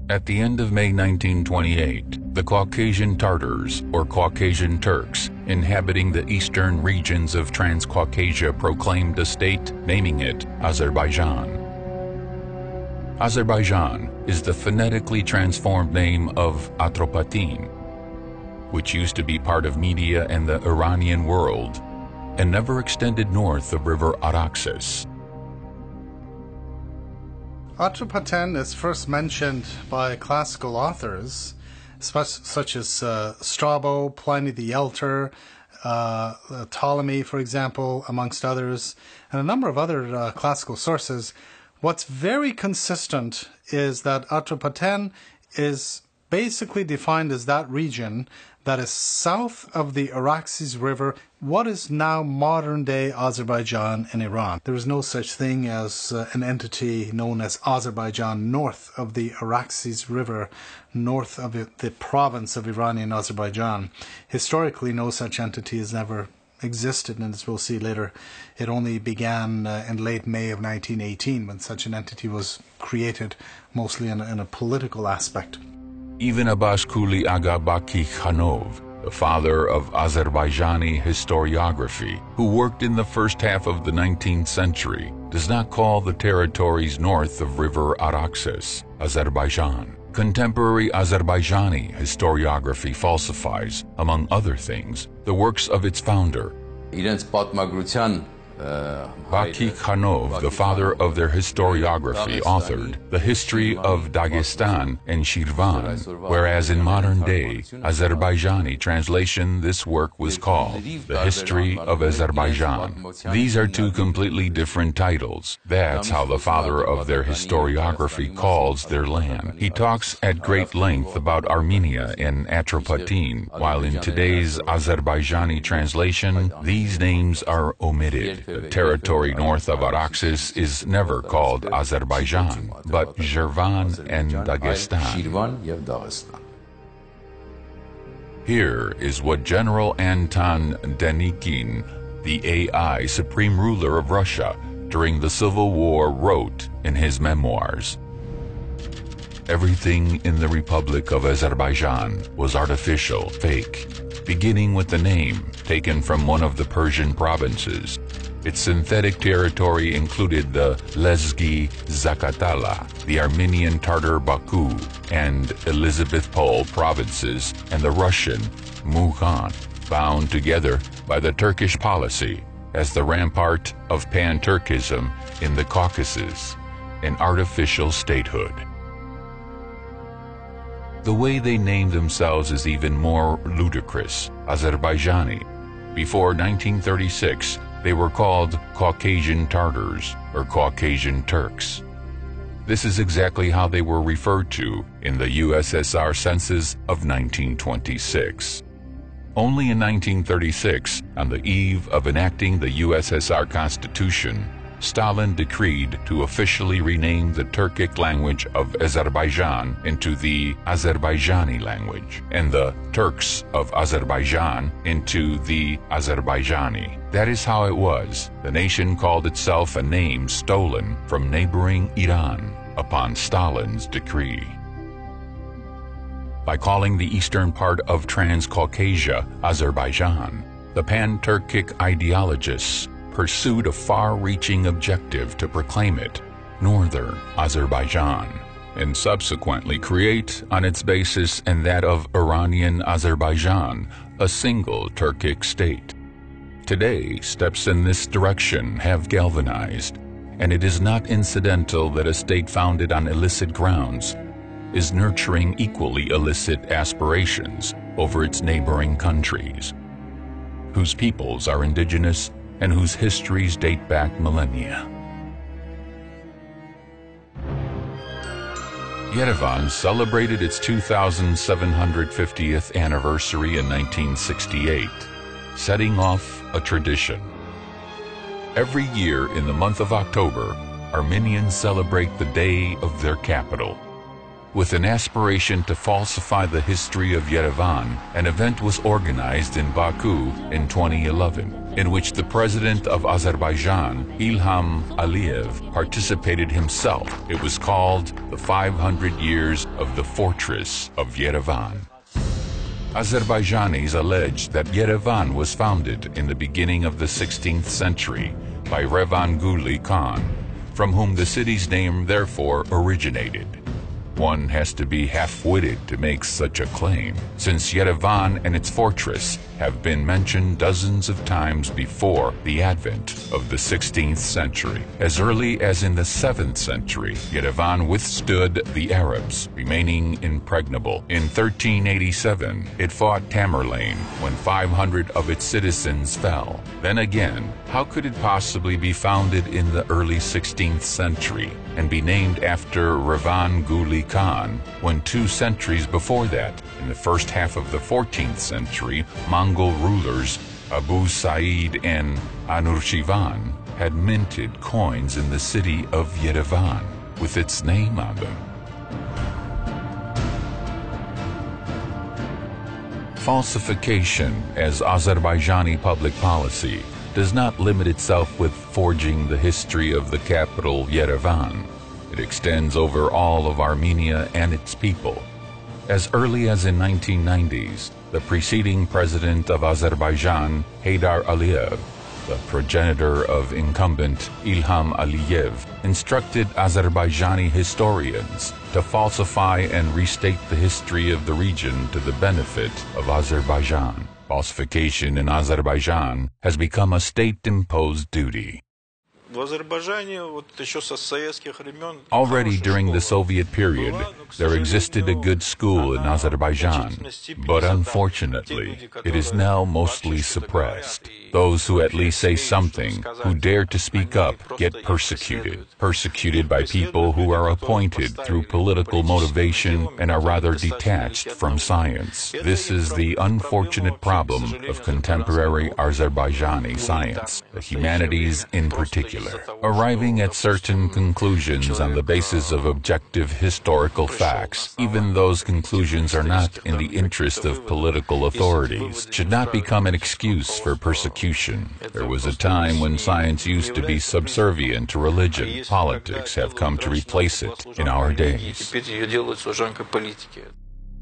At the end of May 1928, the Caucasian Tartars, or Caucasian Turks, inhabiting the eastern regions of Transcaucasia proclaimed a state, naming it Azerbaijan. Azerbaijan is the phonetically transformed name of Atropatene, which used to be part of Media and the Iranian world, and never extended north of River Araxes. Atropatene is first mentioned by classical authors, such as Strabo, Pliny the Elder, Ptolemy, for example, amongst others, and a number of other classical sources. What's very consistent is that Atropatene is basically defined as that region that is south of the Araxes River, what is now modern-day Azerbaijan in Iran. There is no such thing as an entity known as Azerbaijan north of the Araxes River, north of the province of Iranian Azerbaijan. Historically, no such entity has ever existed, and as we'll see later, it only began in late May of 1918 when such an entity was created, mostly in a political aspect. Even Abbas-Kuli Aga Baki Khanov, the father of Azerbaijani historiography, who worked in the first half of the 19th century, does not call the territories north of River Araxes Azerbaijan. Contemporary Azerbaijani historiography falsifies, among other things, the works of its founder. Baki Khanov, the father of their historiography, authored The History of Dagestan and Shirvan, whereas in modern day Azerbaijani translation this work was called The History of Azerbaijan. These are two completely different titles. That's how the father of their historiography calls their land. He talks at great length about Armenia and Atropatene, while in today's Azerbaijani translation these names are omitted. The territory north of Araxes is never called Azerbaijan, but Shirvan and Dagestan. Here is what General Anton Denikin, the A.I. supreme ruler of Russia during the Civil War, wrote in his memoirs. Everything in the Republic of Azerbaijan was artificial, fake, beginning with the name taken from one of the Persian provinces. Its synthetic territory included the Lezgi Zakatala, the Armenian Tartar Baku and Elizabethpol provinces, and the Russian Mukhan, bound together by the Turkish policy as the rampart of pan-Turkism in the Caucasus, an artificial statehood. The way they named themselves is even more ludicrous, Azerbaijani. Before 1936, they were called Caucasian Tartars or Caucasian Turks. This is exactly how they were referred to in the USSR census of 1926. Only in 1936, on the eve of enacting the USSR Constitution, Stalin decreed to officially rename the Turkic language of Azerbaijan into the Azerbaijani language, and the Turks of Azerbaijan into the Azerbaijani. That is how it was. The nation called itself a name stolen from neighboring Iran upon Stalin's decree. By calling the eastern part of Transcaucasia Azerbaijan, the pan-Turkic ideologists pursued a far-reaching objective to proclaim it Northern Azerbaijan, and subsequently create, on its basis and that of Iranian Azerbaijan, a single Turkic state. Today, steps in this direction have galvanized, and it is not incidental that a state founded on illicit grounds is nurturing equally illicit aspirations over its neighboring countries, whose peoples are indigenous and whose histories date back millennia. Yerevan celebrated its 2750th anniversary in 1968, setting off a tradition. Every year in the month of October, Armenians celebrate the day of their capital. With an aspiration to falsify the history of Yerevan, an event was organized in Baku in 2011. in which the president of Azerbaijan, Ilham Aliyev, participated himself. It was called the 500 Years of the Fortress of Yerevan. Azerbaijanis allege that Yerevan was founded in the beginning of the 16th century by Revan Guli Khan, from whom the city's name therefore originated. One has to be half-witted to make such a claim, since Yerevan and its fortress have been mentioned dozens of times before the advent of the 16th century. As early as in the 7th century, Yerevan withstood the Arabs, remaining impregnable. In 1387, it fought Tamerlane when 500 of its citizens fell. Then again, how could it possibly be founded in the early 16th century and be named after Revan Guli Khan when 2 centuries before that, in the first half of the 14th century, Mongol rulers Abu Sa'id and Anushirvan had minted coins in the city of Yerevan with its name on them. Falsification as Azerbaijani public policy does not limit itself with forging the history of the capital, Yerevan. It extends over all of Armenia and its people. As early as in 1990s, the preceding president of Azerbaijan, Heydar Aliyev, the progenitor of incumbent Ilham Aliyev, instructed Azerbaijani historians to falsify and restate the history of the region to the benefit of Azerbaijan. Falsification in Azerbaijan has become a state-imposed duty. Already during the Soviet period, there existed a good school in Azerbaijan, but unfortunately, it is now mostly suppressed. Those who at least say something, who dare to speak up, get persecuted by people who are appointed through political motivation and are rather detached from science. This is the unfortunate problem of contemporary Azerbaijani science, the humanities in particular. Arriving at certain conclusions on the basis of objective historical facts, even those conclusions are not in the interest of political authorities, should not become an excuse for persecution. There was a time when science used to be subservient to religion. Politics have come to replace it in our days.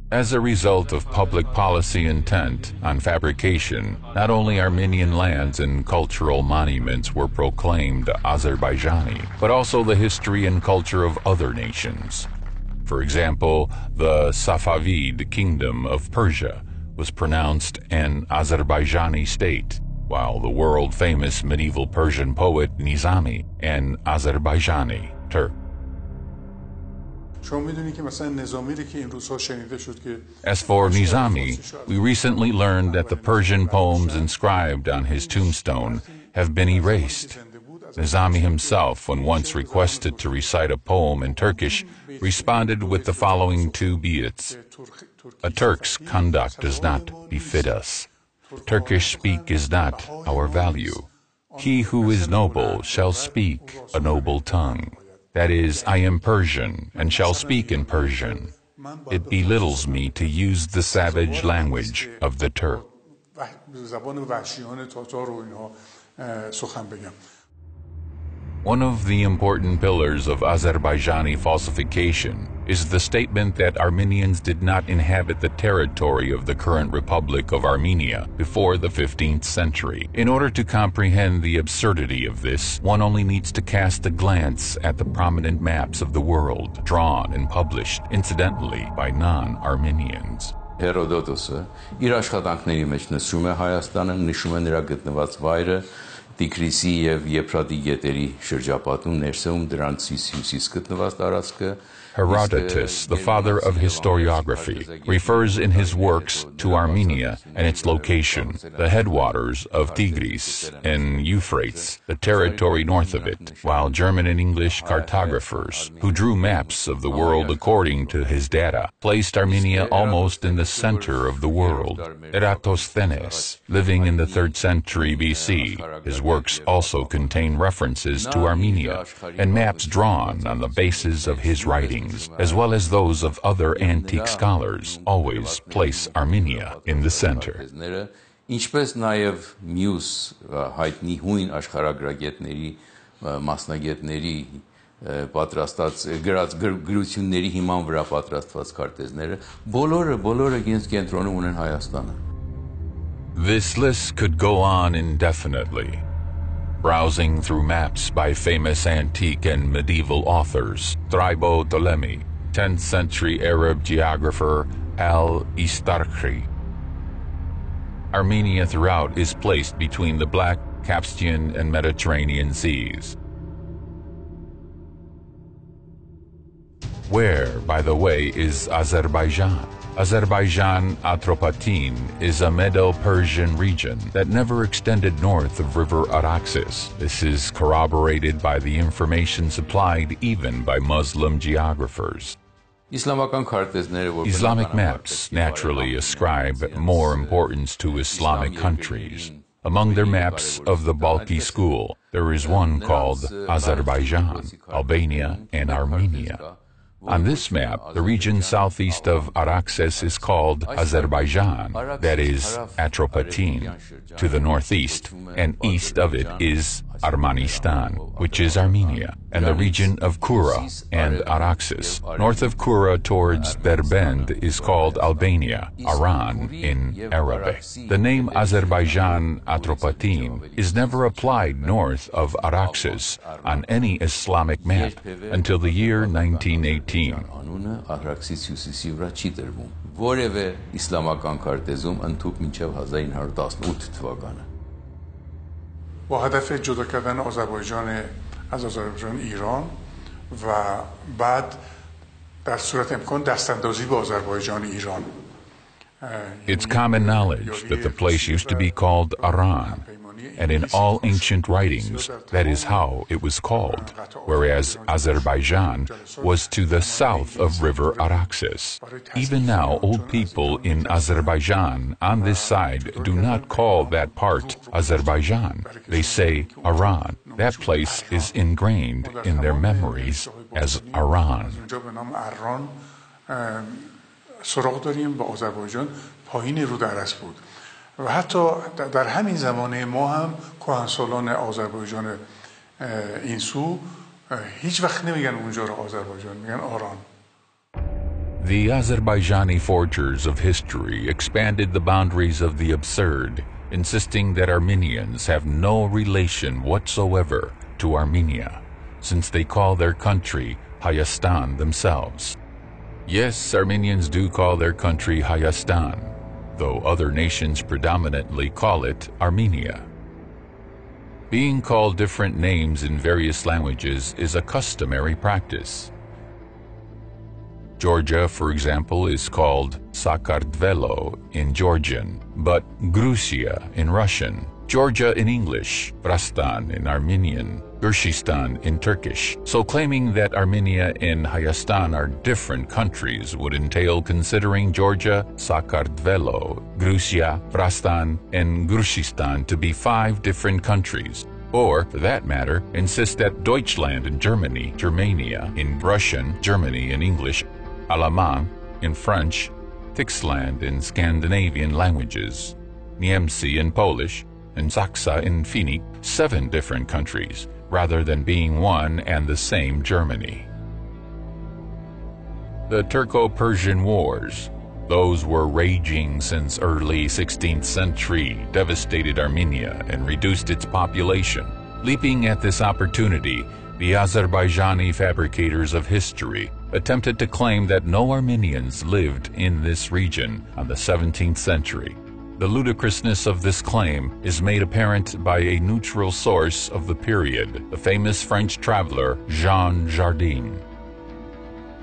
As a result of public policy intent on fabrication, not only Armenian lands and cultural monuments were proclaimed Azerbaijani, but also the history and culture of other nations. For example, the Safavid kingdom of Persia was pronounced an Azerbaijani state, while the world-famous medieval Persian poet Nizami, an Azerbaijani Turk. As for Nizami, we recently learned that the Persian poems inscribed on his tombstone have been erased. Nizami himself, when once requested to recite a poem in Turkish, responded with the following 2 baits. A Turk's conduct does not befit us. Turkish speak is not our value. He who is noble shall speak a noble tongue. That is, I am Persian, and shall speak in Persian. It belittles me to use the savage language of the Turk. One of the important pillars of Azerbaijani falsification is the statement that Armenians did not inhabit the territory of the current Republic of Armenia before the 15th century. In order to comprehend the absurdity of this, one only needs to cast a glance at the prominent maps of the world, drawn and published, incidentally, by non-Armenians. Հերոդոտոսը իր աշխատանքների մեջ նշում է Հայաստանը, նշում է նրա գտնված վայրը, Տիգրիսի եւ Եփրատի գետերի շրջապատում ներսում դրանցից հյուսիս գտնված տարածքը. Herodotus, the father of historiography, refers in his works to Armenia and its location, the headwaters of Tigris and Euphrates, the territory north of it, while German and English cartographers, who drew maps of the world according to his data, placed Armenia almost in the center of the world. Eratosthenes, living in the 3rd century BC, his works also contain references to Armenia and maps drawn on the basis of his writings, as well as those of other antique scholars, always place Armenia in the center. Ինչպես նաև մյուս հայտնի հույն աշխարհագրագետների, մասնագետների պատրաստած գրությունների հիման վրա պատրաստված քարտեզները, բոլորը իրենց կենտրոնում ունեն Հայաստանը։ This list could go on indefinitely. Browsing through maps by famous antique and medieval authors, Strabo Ptolemy, 10th century Arab geographer A.A.C O. Armenia throughout is placed between the Black, Caspian, and Mediterranean seas. Where, by the way, is Azerbaijan? Azerbaijan Atropatene is a Medo-Persian region that never extended north of River Araxes. This is corroborated by the information supplied even by Muslim geographers. Islamic maps naturally ascribe more importance to Islamic countries. Among their maps of the Balkhi school, there is one called Azerbaijan, Albania, and Armenia. On this map, the region southeast of Araxes is called Azerbaijan, that is, Atropatene, to the northeast, and east of it is Armanistan, which is Armenia, and the region of Kura and Araxes. North of Kura towards Derbend is called Albania, Aran in Arabic. The name Azerbaijan Atropatene is never applied north of Araxes on any Islamic map until the year 1918. Որևէ իսլամական քարտեզում ընդհուպ մինչև 1918 թվականը با هدف جدا کردن آذربایجان از آذربایجان ایران و بعد در صورت امکان دستاندازی به آذربایجان ایران. It's common knowledge that the place used to be called Aran, and in all ancient writings that is how it was called, whereas Azerbaijan was to the south of River Araxes. Even now, old people in Azerbaijan on this side do not call that part Azerbaijan. They say Aran. That place is ingrained in their memories as Aran. سراغ داریم با آذربایجان پایین رود ارس بود و حتی در همین زمانه ما هم کهنسالان آذربایجان این سو هیچ وقت نمیگن اونجا رو آذربایجان، میگن آران. The Azerbaijani forgers of history expanded the boundaries of the absurd, insisting that Armenians have no relation whatsoever to Armenia, since they call their country Hayastan themselves. Yes, Armenians do call their country Hayastan, though other nations predominantly call it Armenia. Being called different names in various languages is a customary practice. Georgia, for example, is called Sakardvelo in Georgian, but Grusia in Russian, Georgia in English, Vrastan in Armenian, Gurshistan in Turkish. So claiming that Armenia and Hayastan are different countries would entail considering Georgia, Sakardvelo, Grusia, Vrastan, and Gurshistan to be 5 different countries. Or, for that matter, insist that Deutschland in Germany, Germania in Russian, Germany in English, Allemand in French, Tixland in Scandinavian languages, Niemcy in Polish, and Saksa in Finnic, 7 different countries, rather than being one and the same Germany. The Turco-Persian Wars, those were raging since early 16th century, devastated Armenia and reduced its population. Leaping at this opportunity, the Azerbaijani fabricators of history attempted to claim that no Armenians lived in this region on the 17th century. The ludicrousness of this claim is made apparent by a neutral source of the period, the famous French traveler Jean Jardin.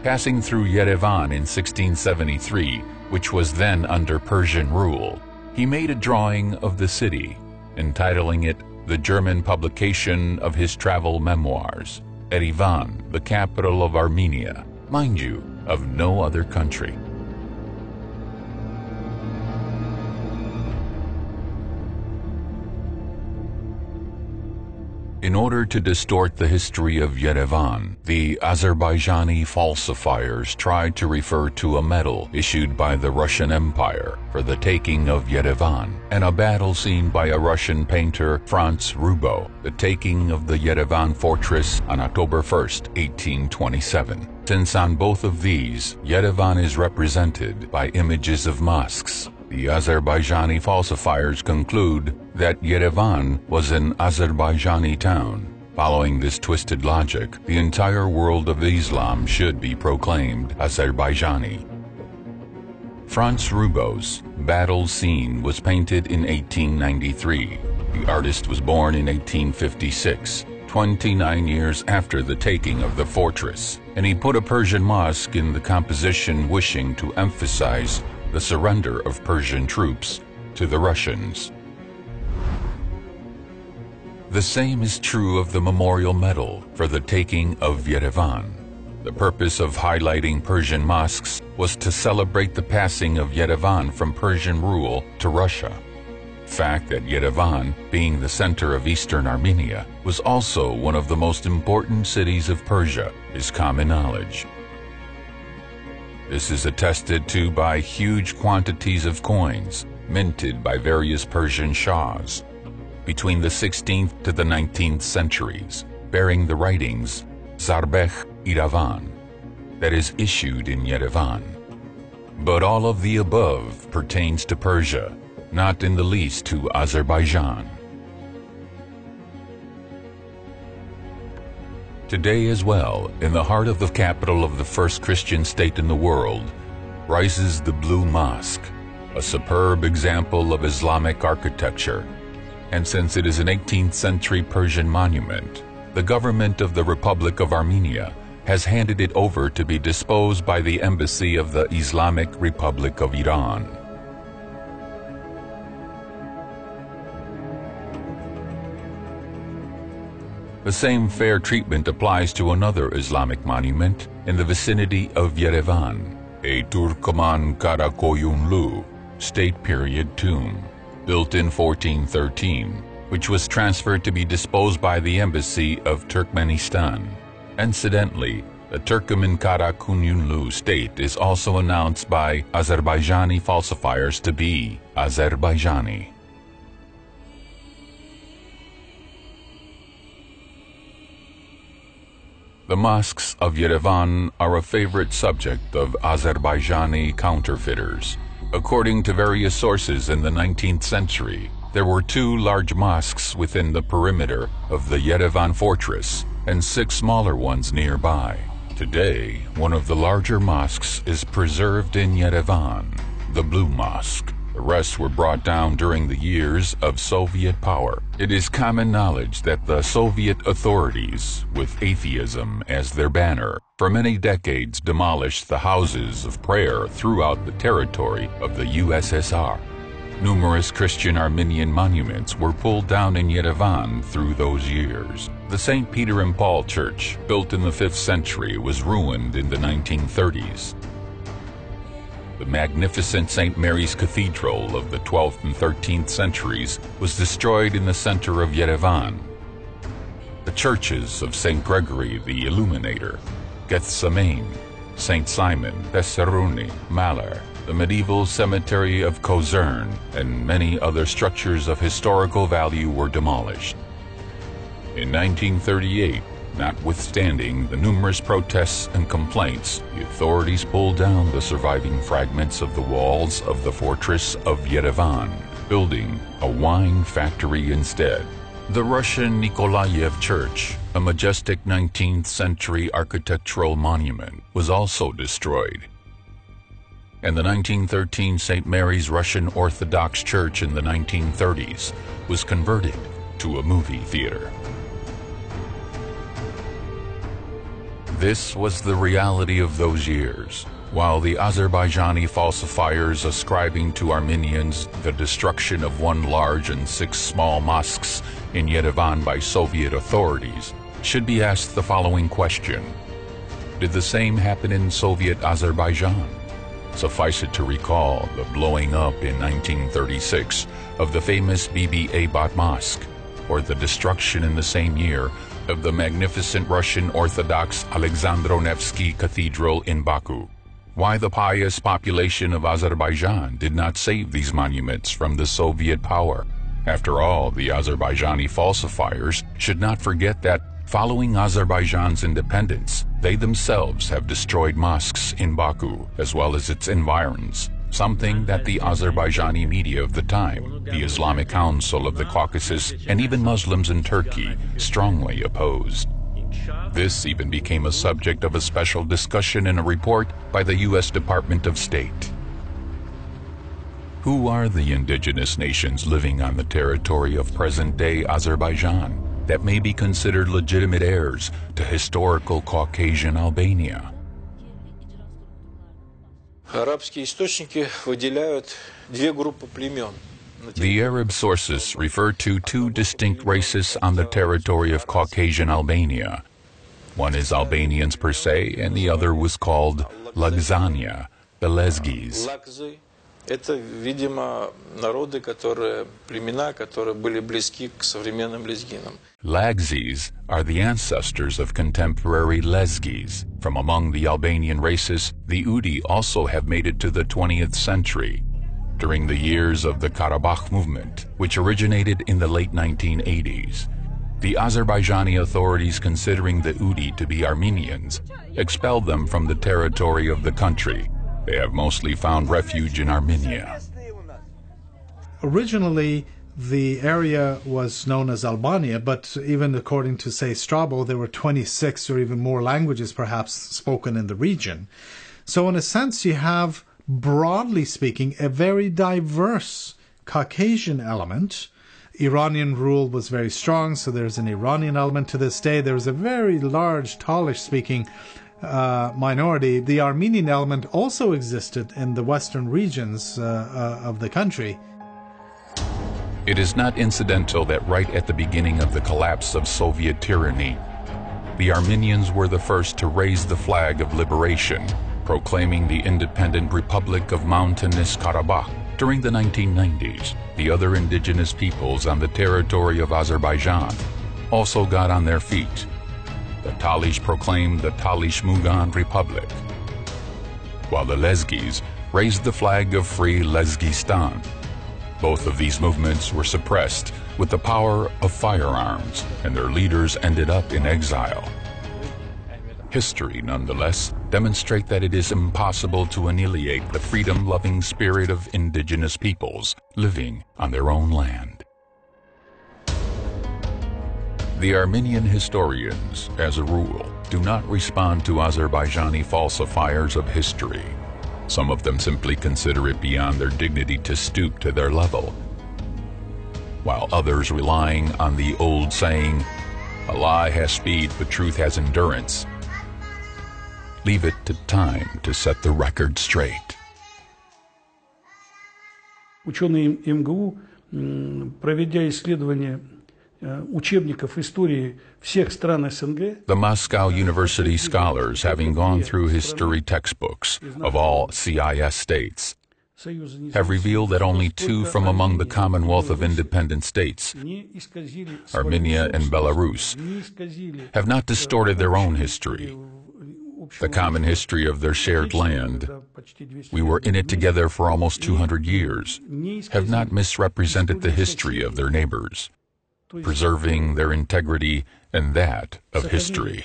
Passing through Yerevan in 1673, which was then under Persian rule, he made a drawing of the city, entitling it the German publication of his travel memoirs, Yerevan, the capital of Armenia, mind you, of no other country. In order to distort the history of Yerevan, the Azerbaijani falsifiers tried to refer to a medal issued by the Russian Empire for the taking of Yerevan, and a battle seen by a Russian painter, Franz Rubo, the taking of the Yerevan fortress on October 1st, 1827. Since on both of these, Yerevan is represented by images of mosques, the Azerbaijani falsifiers conclude that Yerevan was an Azerbaijani town. Following this twisted logic, the entire world of Islam should be proclaimed Azerbaijani. Franz Rubo's battle scene was painted in 1893. The artist was born in 1856, 29 years after the taking of the fortress, and he put a Persian mosque in the composition, wishing to emphasize the surrender of Persian troops to the Russians. The same is true of the memorial medal for the taking of Yerevan. The purpose of highlighting Persian mosques was to celebrate the passing of Yerevan from Persian rule to Russia. The fact that Yerevan, being the center of eastern Armenia, was also one of the most important cities of Persia is common knowledge. This is attested to by huge quantities of coins minted by various Persian shahs between the 16th to the 19th centuries, bearing the writings Zarbeh Iravan, that is issued in Yerevan. But all of the above pertains to Persia, not in the least to Azerbaijan. Today as well, in the heart of the capital of the first Christian state in the world, rises the Blue Mosque, a superb example of Islamic architecture. And since it is an 18th century Persian monument, the government of the Republic of Armenia has handed it over to be disposed by the Embassy of the Islamic Republic of Iran. The same fair treatment applies to another Islamic monument in the vicinity of Yerevan, a Turkoman Karakoyunlu state period tomb, built in 1413, which was transferred to be disposed by the Embassy of Turkmenistan. Incidentally, the Turkoman Karakoyunlu state is also announced by Azerbaijani falsifiers to be Azerbaijani. The mosques of Yerevan are a favorite subject of Azerbaijani counterfeiters. According to various sources in the 19th century, there were 2 large mosques within the perimeter of the Yerevan fortress and 6 smaller ones nearby. Today, one of the larger mosques is preserved in Yerevan, the Blue Mosque. The rest were brought down during the years of Soviet power. It is common knowledge that the Soviet authorities, with atheism as their banner, for many decades demolished the houses of prayer throughout the territory of the USSR. Numerous Christian Armenian monuments were pulled down in Yerevan through those years. The St. Peter and Paul Church, built in the 5th century, was ruined in the 1930s. The magnificent St. Mary's Cathedral of the 12th and 13th centuries was destroyed in the center of Yerevan. The churches of St. Gregory the Illuminator, Gethsemane, St. Simon, Tesseruni, Malar, the medieval cemetery of Kozern, and many other structures of historical value were demolished. In 1938, notwithstanding the numerous protests and complaints, the authorities pulled down the surviving fragments of the walls of the fortress of Yerevan, building a wine factory instead. The Russian Nikolaev Church, a majestic 19th century architectural monument, was also destroyed. And the 1913 St. Mary's Russian Orthodox Church in the 1930s was converted to a movie theater. This was the reality of those years, while the Azerbaijani falsifiers ascribing to Armenians the destruction of 1 large and 6 small mosques in Yerevan by Soviet authorities should be asked the following question: did the same happen in Soviet Azerbaijan? Suffice it to recall the blowing up in 1936 of the famous Bibi Abat Mosque, or the destruction in the same year of the magnificent Russian Orthodox Alexandro Nevsky Cathedral in Baku. Why the pious population of Azerbaijan did not save these monuments from the Soviet power. After all, the Azerbaijani falsifiers should not forget that following Azerbaijan's independence, they themselves have destroyed mosques in Baku as well as its environs, something that the Azerbaijani media of the time, the Islamic Council of the Caucasus, and even Muslims in Turkey strongly opposed. This even became a subject of a special discussion in a report by the U.S. Department of State. Who are the indigenous nations living on the territory of present-day Azerbaijan that may be considered legitimate heirs to historical Caucasian Albania? The Arab sources refer to two distinct races on the territory of Caucasian Albania. One is Albanians per se, and the other was called Lagzania, the Lezgis. Это, видимо, народы, племена, которые были близки к современным лезгинам. Lagzis are the ancestors of contemporary Lezgis. From among the Albanian races, the Udi also have made it to the 20th century. During the years of the Karabakh movement, which originated in the late 1980s, the Azerbaijani authorities, considering the Udi to be Armenians, expelled them from the territory of the country. They have mostly found refuge in Armenia. Originally, the area was known as Albania, but even according to, say, Strabo, there were 26 or even more languages perhaps spoken in the region. So in a sense, you have, broadly speaking, a very diverse Caucasian element. Iranian rule was very strong, so there's an Iranian element to this day. There's a very large Talish-speaking minority. The Armenian element also existed in the western regions of the country. It is not incidental that right at the beginning of the collapse of Soviet tyranny, the Armenians were the first to raise the flag of liberation, proclaiming the independent Republic of Mountainous Karabakh. During the 1990s, the other indigenous peoples on the territory of Azerbaijan also got on their feet. The Talish proclaimed the Talish Mugan Republic, while the Lezgis raised the flag of Free Lezgistan. Both of these movements were suppressed with the power of firearms, and their leaders ended up in exile. History, nonetheless, demonstrates that it is impossible to annihilate the freedom-loving spirit of indigenous peoples living on their own land. The Armenian historians, as a rule, do not respond to Azerbaijani falsifiers of history. Some of them simply consider it beyond their dignity to stoop to their level, while others, relying on the old saying, "A lie has speed, but truth has endurance," leave it to time to set the record straight. Ученые МГУ, проведя исследование учебников истории всех стран СНГ. The Moscow University scholars, having gone through history textbooks of all CIS states, have revealed that only two from among the Commonwealth of Independent States, Armenia and Belarus, have not distorted their own history, the common history of their shared land. We were in it together for almost 200 years, have not misrepresented the history of their neighbors, preserving their integrity and that of history.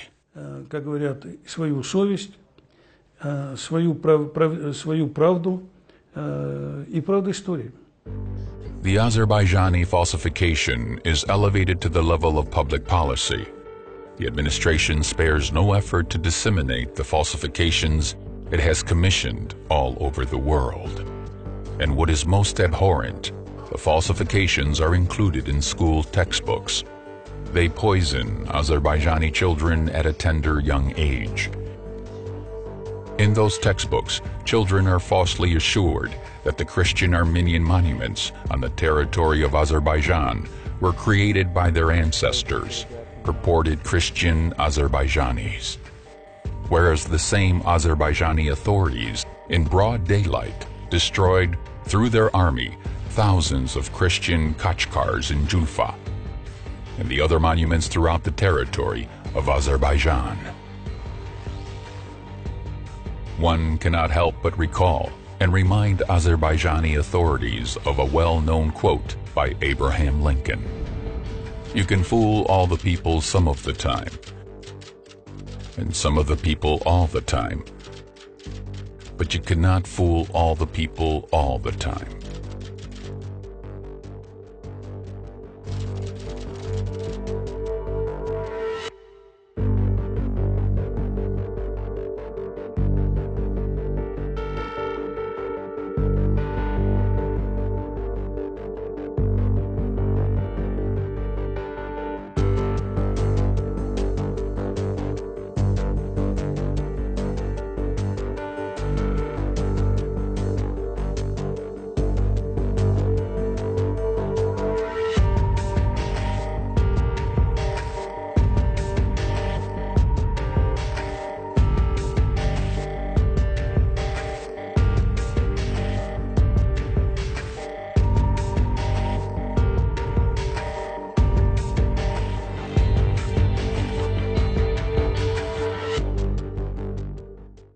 Как говорят, свою совесть, свою правду и правду истории. The Azerbaijani falsification is elevated to the level of public policy. The administration spares no effort to disseminate the falsifications it has commissioned all over the world. And what is most abhorrent, the falsifications are included in school textbooks. They poison Azerbaijani children at a tender young age. In those textbooks, children are falsely assured that the Christian Armenian monuments on the territory of Azerbaijan were created by their ancestors, purported Christian Azerbaijanis, whereas the same Azerbaijani authorities, in broad daylight, destroyed, through their army, thousands of Christian Kachkars in Julfa. and the other monuments throughout the territory of Azerbaijan. One cannot help but recall and remind Azerbaijani authorities of a well-known quote by Abraham Lincoln. You can fool all the people some of the time, and some of the people all the time, but you cannot fool all the people all the time.